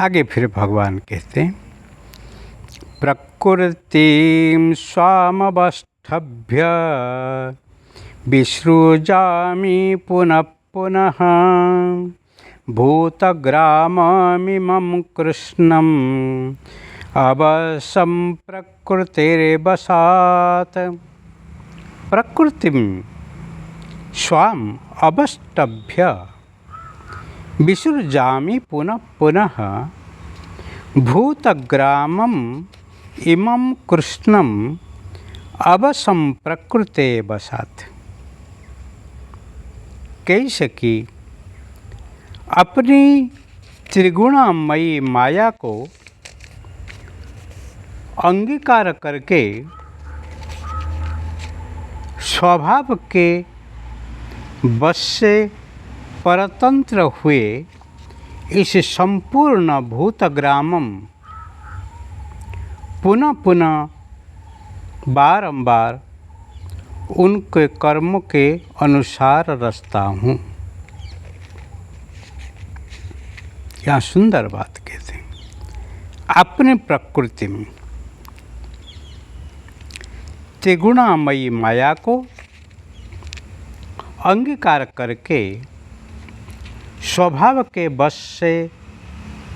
आगे फिर भगवान कहते हैं, प्रकृतिं स्वामवस्थभ्य विसृजामि पुनः पुनः भूतग्राममिमं कृष्णम् अवशं प्रकृतिर्वशात्। प्रकृतिं स्वाम अवष्टभ्य विसृजामि पुनः पुनः भूतग्रामम् इमं कृष्णम् अवशं प्रकृते वशात्। कैसे कि अपनी त्रिगुणामयी माया को अंगीकार करके स्वभाव के वश से परतंत्र हुए इस संपूर्ण भूतग्रामम पुनः पुनः बारंबार उनके कर्म के अनुसार रचता हूँ। यहाँ सुंदर बात कहते हैं, अपने प्रकृति में त्रिगुणामयी माया को अंगीकार करके स्वभाव के वश से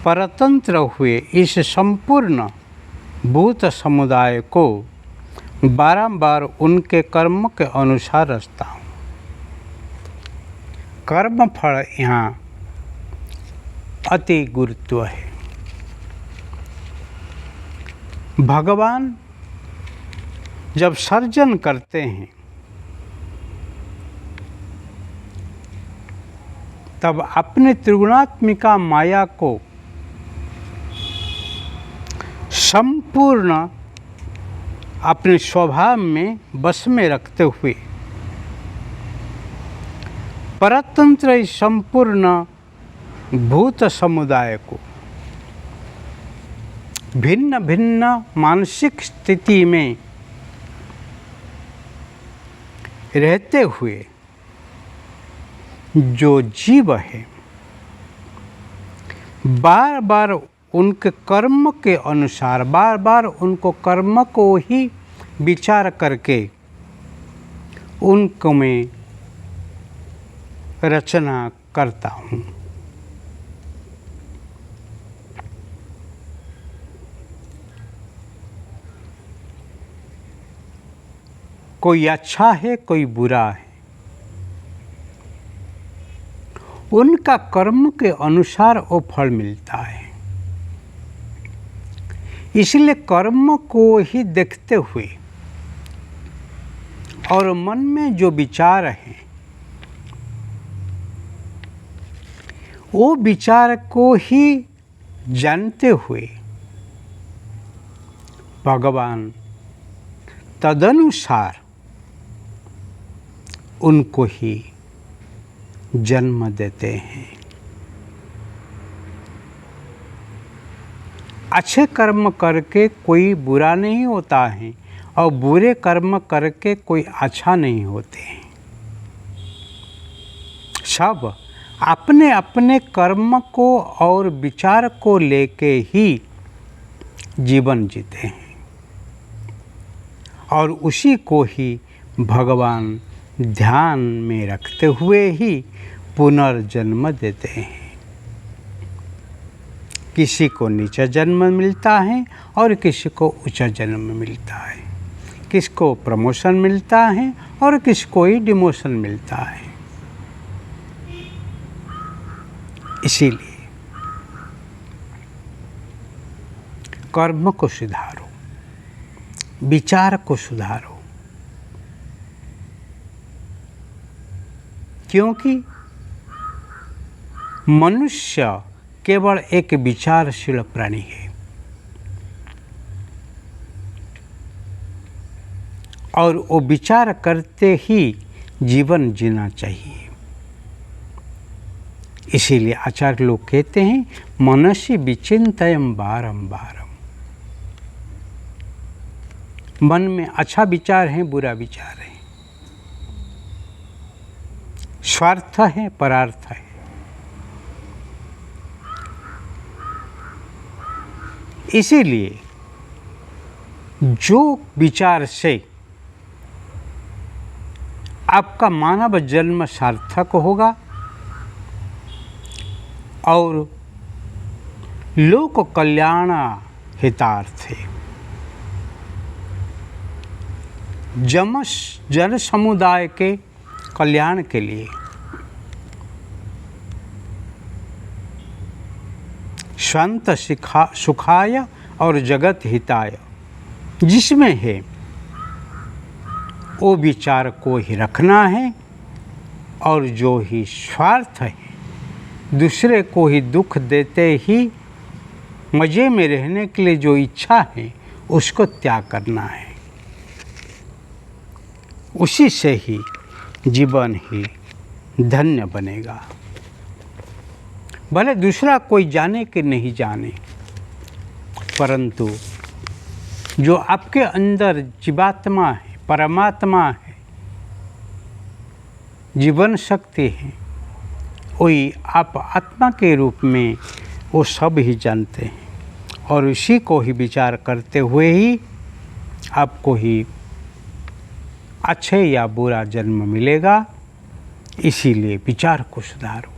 परतंत्र हुए इस संपूर्ण भूत समुदाय को बारंबार उनके कर्म के अनुसार रचता हूँ। कर्म फल यहाँ अति गुरुत्व है। भगवान जब सर्जन करते हैं तब अपने त्रिगुणात्मिका माया को संपूर्ण अपने स्वभाव में बस में रखते हुए परतंत्र संपूर्ण भूत समुदाय को भिन्न भिन्न मानसिक स्थिति में रहते हुए जो जीव है बार बार उनके कर्म के अनुसार बार बार उनको कर्म को ही विचार करके उनको मैं रचना करता हूँ। कोई अच्छा है कोई बुरा है, उनका कर्म के अनुसार वो फल मिलता है। इसलिए कर्म को ही देखते हुए और मन में जो विचार है वो विचार को ही जानते हुए भगवान तदनुसार उनको ही जन्म देते हैं। अच्छे कर्म करके कोई बुरा नहीं होता है और बुरे कर्म करके कोई अच्छा नहीं होते हैं। सब अपने अपने कर्म को और विचार को लेके ही जीवन जीते हैं और उसी को ही भगवान ध्यान में रखते हुए ही पुनर्जन्म देते हैं। किसी को नीचा जन्म मिलता है और किसी को ऊंचा जन्म मिलता है, किसको प्रमोशन मिलता है और किसको ही डिमोशन मिलता है। इसीलिए कर्म को सुधारो, विचार को सुधारो, क्योंकि मनुष्य केवल एक विचारशील प्राणी है और वो विचार करते ही जीवन जीना चाहिए। इसीलिए आचार्य लोग कहते हैं मनसि विचिन्तयं वारं वारं। मन में अच्छा विचार है, बुरा विचार है, स्वार्थ है, परार्थ है, इसीलिए जो विचार से आपका मानव जन्म सार्थक होगा और लोक कल्याण हितार्थ है, जन समुदाय के कल्याण के लिए स्वंत सुखाय और जगत हिताय जिसमें है वो विचार को ही रखना है, और जो ही स्वार्थ है दूसरे को ही दुख देते ही मज़े में रहने के लिए जो इच्छा है उसको त्याग करना है। उसी से ही जीवन ही धन्य बनेगा। भले दूसरा कोई जाने कि नहीं जाने, परंतु जो आपके अंदर जीवात्मा है, परमात्मा है, जीवन शक्ति है, वही आप आत्मा के रूप में वो सब ही जानते हैं, और उसी को ही विचार करते हुए ही आपको ही अच्छे या बुरा जन्म मिलेगा। इसीलिए विचार को सुधारो,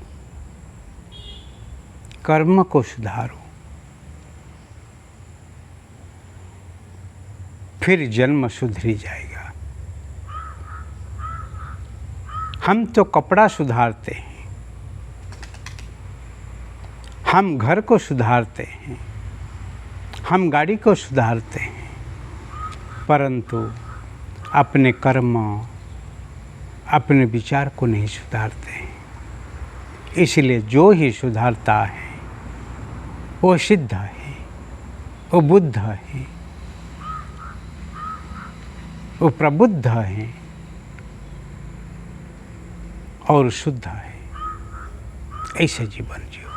कर्म को सुधारो, फिर जन्म सुधरी जाएगा। हम तो कपड़ा सुधारते हैं, हम घर को सुधारते हैं, हम गाड़ी को सुधारते हैं, परंतु अपने कर्म, अपने विचार को नहीं सुधारते हैं। इसलिए जो ही सुधारता है वो सिद्ध है, वो बुद्ध है, वो प्रबुद्ध है और शुद्ध है। ऐसे जीवन जियो।